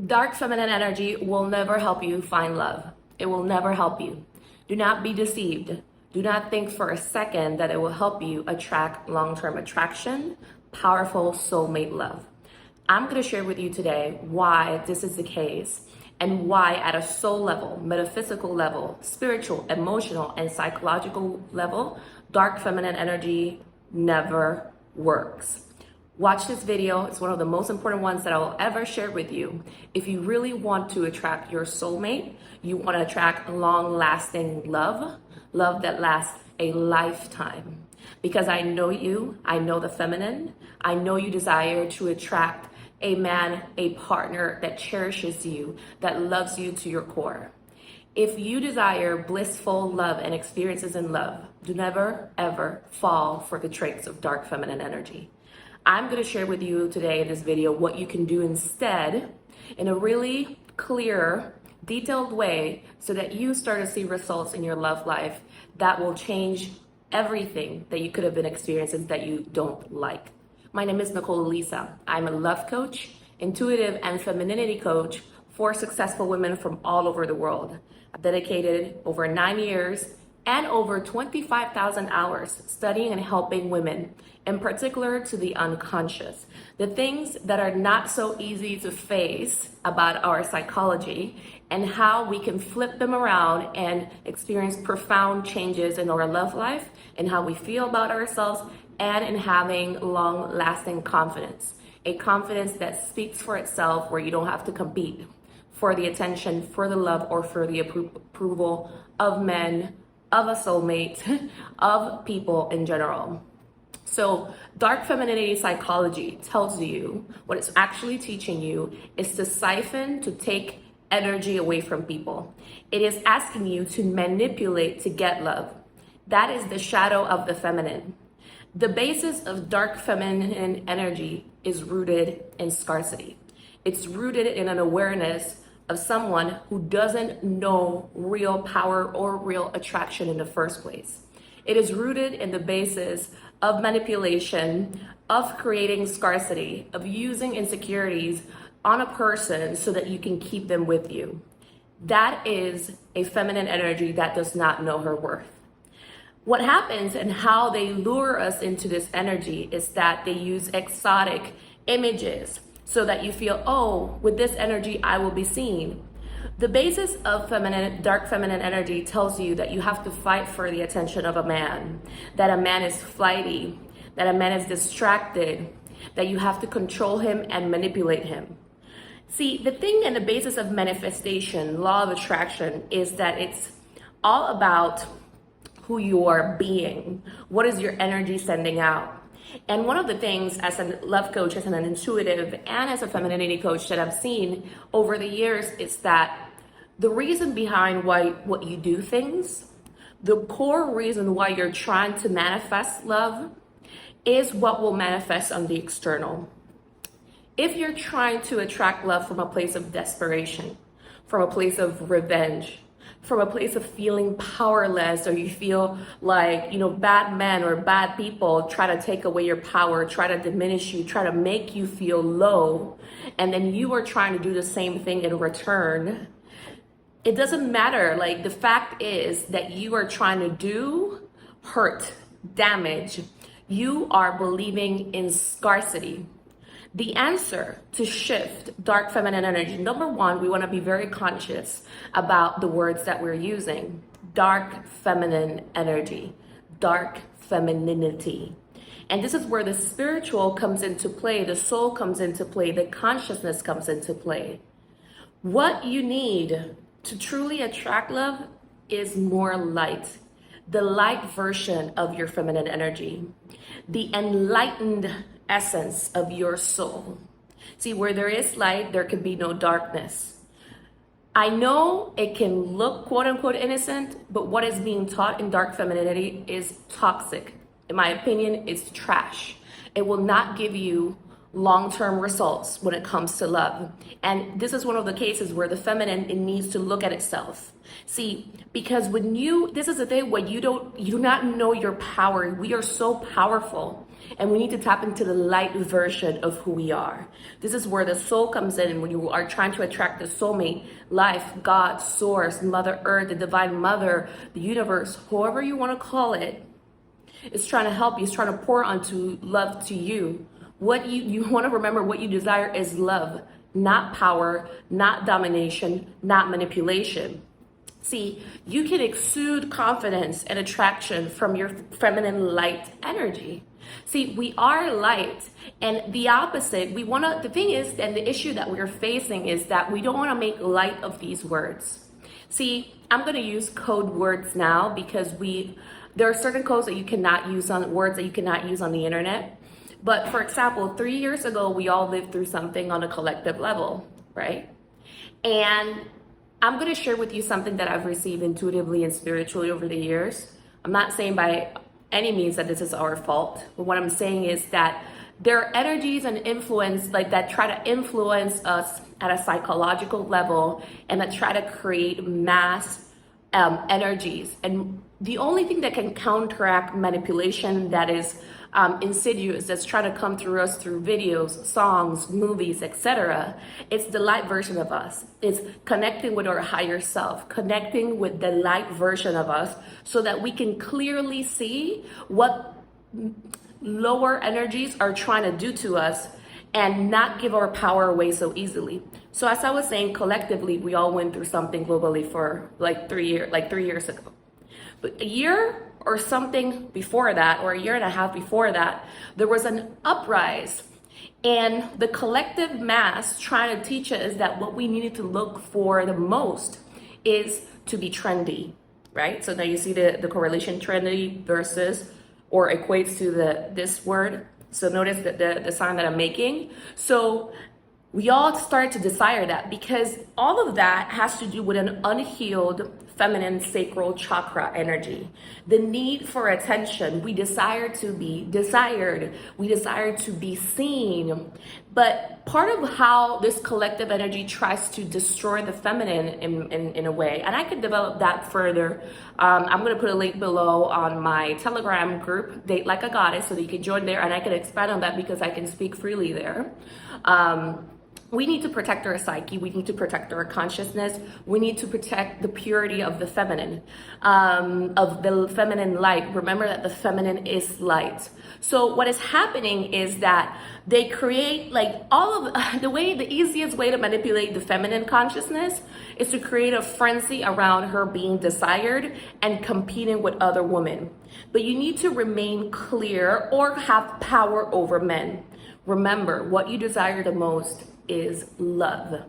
Dark feminine energy will never help you find love. It will never help you. Do not be deceived. Do not think for a second that it will help you attract long-term attraction, powerful soulmate love. I'm going to share with you today why this is the case and why at a soul level, metaphysical level, spiritual, emotional, and psychological level, dark feminine energy never works. Watch this video. It's one of the most important ones that I will ever share with you. If you really want to attract your soulmate, you want to attract long-lasting love that lasts a lifetime. Because I know you, I know the feminine, I know you desire to attract a man, a partner that cherishes you, that loves you to your core. If you desire blissful love and experiences in love, do never, ever fall for the traits of dark feminine energy. I'm going to share with you today in this video what you can do instead in a really clear, detailed way so that you start to see results in your love life that will change everything that you could have been experiencing that you don't like. My name is Nicole Elissa. I'm a love coach, intuitive and femininity coach for successful women from all over the world. I've dedicated over 9 years and over 25,000 hours studying and helping women, in particular to the unconscious, the things that are not so easy to face about our psychology and how we can flip them around and experience profound changes in our love life and how we feel about ourselves and in having long-lasting confidence, a confidence that speaks for itself where you don't have to compete for the attention, for the love, or for the approval of men, of a soulmate, of people in general. So dark femininity psychology tells you what it's actually teaching you is to siphon, to take energy away from people. It is asking you to manipulate to get love. That is the shadow of the feminine. The basis of dark feminine energy is rooted in scarcity. It's rooted in an awareness of someone who doesn't know real power or real attraction in the first place. It is rooted in the basis of manipulation, of creating scarcity, of using insecurities on a person so that you can keep them with you. That is a feminine energy that does not know her worth. What happens and how they lure us into this energy is that they use exotic images so that you feel, oh, with this energy, I will be seen. The basis of dark feminine energy tells you that you have to fight for the attention of a man, that a man is flighty, that a man is distracted, that you have to control him and manipulate him. See, the thing and the basis of manifestation, law of attraction, is that it's all about who you are being. What is your energy sending out? And one of the things as a love coach, as an intuitive, and as a femininity coach that I've seen over the years is that the reason behind what you do things, the core reason why you're trying to manifest love is what will manifest on the external. If you're trying to attract love from a place of desperation, from a place of revenge, from a place of feeling powerless, or you feel like, bad men or bad people try to take away your power, try to diminish you, try to make you feel low, and then you are trying to do the same thing in return, it doesn't matter. Like, the fact is that you are trying to do hurt, damage. You are believing in scarcity. The answer to shift dark feminine energy, number one, we want to be very conscious about the words that we're using. Dark feminine energy, dark femininity. And this is where the spiritual comes into play, the soul comes into play, the consciousness comes into play. What you need to truly attract love is more light, the light version of your feminine energy, the enlightened essence of your soul. See, where there is light, there can be no darkness. I know it can look quote unquote innocent, but what is being taught in dark femininity is toxic. In my opinion, it's trash. It will not give you long-term results when it comes to love. And this is one of the cases where the feminine, it needs to look at itself. See, because this is the thing when you do not know your power. We are so powerful. And we need to tap into the light version of who we are. This is where the soul comes in when you are trying to attract the soulmate, life, God, source, Mother Earth, the divine mother, the universe, however you want to call it. It's trying to help you. It's trying to pour onto love to you. What you want to remember, what you desire is love, not power, not domination, not manipulation. See, you can exude confidence and attraction from your feminine light energy. See, we are light, and the opposite, the thing is, and the issue that we're facing is that we don't want to make light of these words. See, I'm going to use code words now because there are certain codes that you cannot use on words that you cannot use on the internet. But for example, 3 years ago, we all lived through something on a collective level, right? And I'm going to share with you something that I've received intuitively and spiritually over the years. I'm not saying by any means that this is our fault, but what I'm saying is that there are energies and influence like that try to influence us at a psychological level and that try to create mass energies. And the only thing that can counteract manipulation that is insidious, that's trying to come through us through videos, songs, movies, etc. It's the light version of us. It's connecting with our higher self, connecting with the light version of us so that we can clearly see what lower energies are trying to do to us and not give our power away so easily. So as I was saying, collectively, we all went through something globally for like 3 years ago. But a year or something before that, or a year and a half before that, there was an uprise. And the collective mass trying to teach us that what we needed to look for the most is to be trendy, right? So now you see the correlation, trendy versus, or equates to this word. So notice that the sign that I'm making. So we all start to desire that because all of that has to do with an unhealed feminine sacral chakra energy. The need for attention. We desire to be desired. We desire to be seen. But part of how this collective energy tries to destroy the feminine in a way, and I could develop that further. I'm going to put a link below on my Telegram group, Date Like a Goddess, so that you can join there, and I can expand on that because I can speak freely there. We need to protect our psyche. We need to protect our consciousness. We need to protect the purity of the feminine, of the feminine light. Remember that the feminine is light. So what is happening is that they create like the easiest way to manipulate the feminine consciousness is to create a frenzy around her being desired and competing with other women. But you need to remain clear or have power over men. Remember, what you desire the most is love,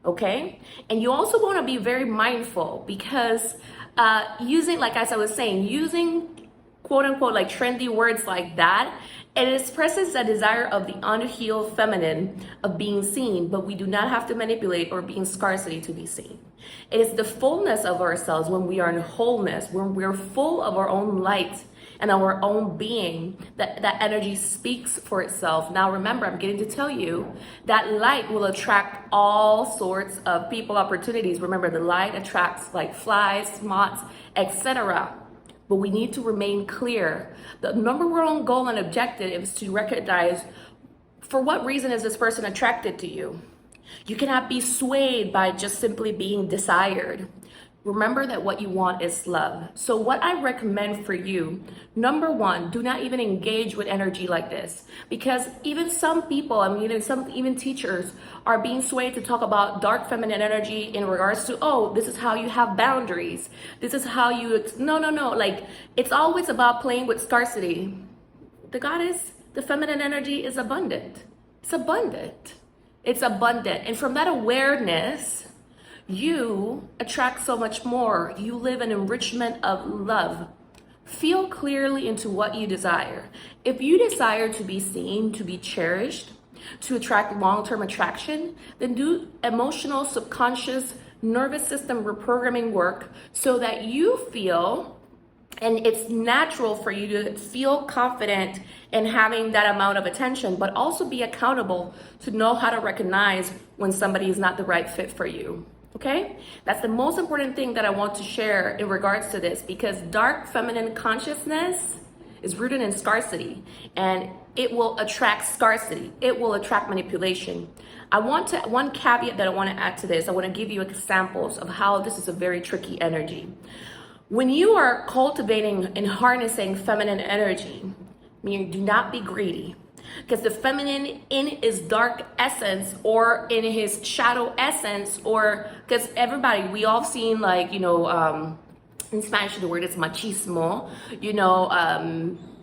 okay? And you also want to be very mindful because using, like as I was saying, using quote unquote like trendy words like that, it expresses a desire of the unhealed feminine of being seen, but we do not have to manipulate or be in scarcity to be seen. It is the fullness of ourselves when we are in wholeness, when we're full of our own light and our own being, that energy speaks for itself. Now remember, I'm getting to tell you that light will attract all sorts of people, opportunities. Remember, the light attracts like flies, moths, etc. But we need to remain clear. The number one goal and objective is to recognize, for what reason is this person attracted to you? You cannot be swayed by just simply being desired. Remember that what you want is love. So what I recommend for you, number one, do not even engage with energy like this, because even some people, even teachers are being swayed to talk about dark feminine energy in regards to, oh, this is how you have boundaries. This is how you, no. Like, it's always about playing with scarcity. The goddess, the feminine energy is abundant. It's abundant. It's abundant. And from that awareness, you attract so much more. You live an enrichment of love. Feel clearly into what you desire. If you desire to be seen, to be cherished, to attract long-term attraction, then do emotional, subconscious, nervous system reprogramming work so that you feel, and it's natural for you to feel confident in having that amount of attention, but also be accountable to know how to recognize when somebody is not the right fit for you. Okay, that's the most important thing that I want to share in regards to this, because dark feminine consciousness is rooted in scarcity, and it will attract scarcity. It will attract manipulation. One caveat that I want to add to this, I want to give you examples of how this is a very tricky energy. When you are cultivating and harnessing feminine energy, meaning do not be greedy, because the feminine in his dark essence or in his shadow essence, or because everybody, we all seen like, in Spanish, the word is machismo,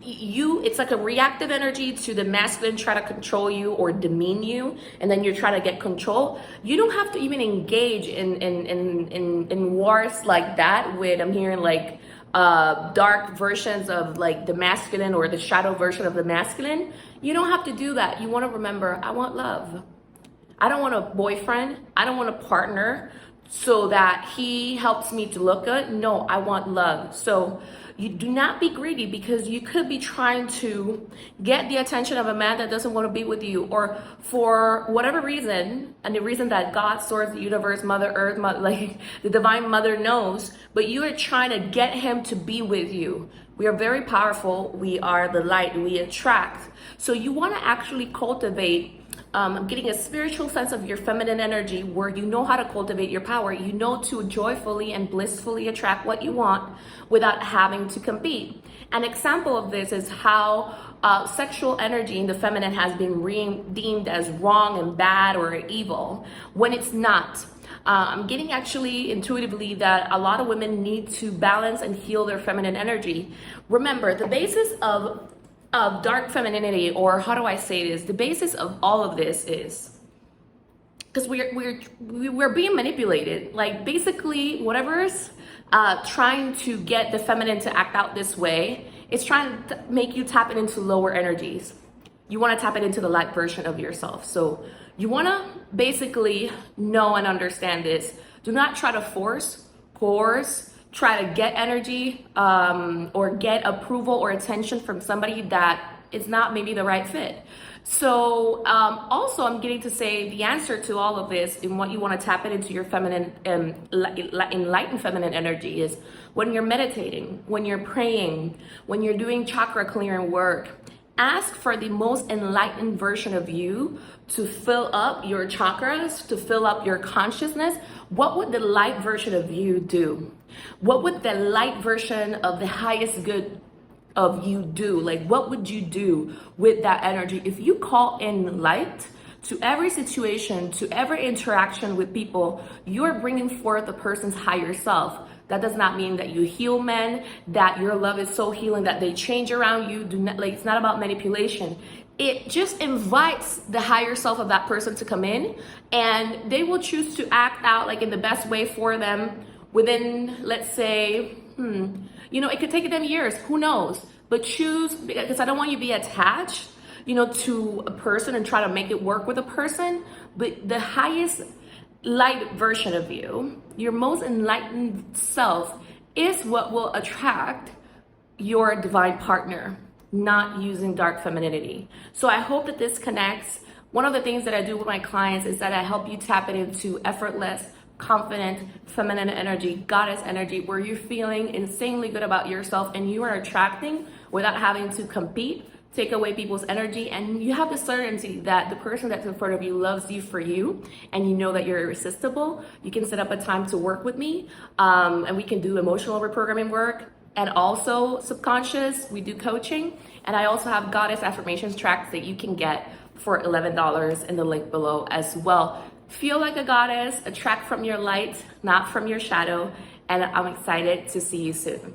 it's like a reactive energy to the masculine try to control you or demean you, and then you're trying to get control. You don't have to even engage in wars like that with, I'm hearing like dark versions of like the masculine or the shadow version of the masculine. You don't have to do that. You want to remember, I want love. I don't want a boyfriend. I don't want a partner so that he helps me to look good. No, I want love. So you do not be greedy, because you could be trying to get the attention of a man that doesn't want to be with you, or for whatever reason, and the reason that God, source, the universe, Mother Earth, like the divine mother knows, but you are trying to get him to be with you. We are very powerful. We are the light. We attract. So you want to actually cultivate getting a spiritual sense of your feminine energy, where you know how to cultivate your power. You know to joyfully and blissfully attract what you want without having to compete. An example of this is how sexual energy in the feminine has been deemed as wrong and bad or evil, when it's not. I'm getting actually intuitively that a lot of women need to balance and heal their feminine energy. Remember, the basis of dark femininity, or how do I say this? The basis of all of this is because we're being manipulated. Like basically, whatever's trying to get the feminine to act out this way, it's trying to make you tap it into lower energies. You want to tap it into the light version of yourself. So you want to basically know and understand this. Do not try to coerce, try to get energy or get approval or attention from somebody that is not maybe the right fit. So also I'm getting to say the answer to all of this and what you want to tap it into your feminine, enlightened feminine energy is when you're meditating, when you're praying, when you're doing chakra clearing work. Ask for the most enlightened version of you to fill up your chakras, to fill up your consciousness. What would the light version of you do? What would the light version of the highest good of you do? Like, what would you do with that energy? If you call in light to every situation, to every interaction with people, you're bringing forth the person's higher self. That does not mean that you heal men, that your love is so healing that they change around you. It's not about manipulation. It just invites the higher self of that person to come in, and they will choose to act out like in the best way for them within, let's say, it could take them years, who knows? But choose, because I don't want you to be attached, to a person and try to make it work with a person, but the highest light version of you, your most enlightened self, is what will attract your divine partner, not using dark femininity. So I hope that this connects. One of the things that I do with my clients is that I help you tap it into effortless, confident, feminine energy, goddess energy, where you're feeling insanely good about yourself and you are attracting without having to compete, take away people's energy, and you have the certainty that the person that's in front of you loves you for you, and you know that you're irresistible. You can set up a time to work with me, and we can do emotional reprogramming work, and also subconscious, we do coaching, and I also have goddess affirmations tracks that you can get for $11 in the link below as well. Feel like a goddess, attract from your light, not from your shadow, and I'm excited to see you soon.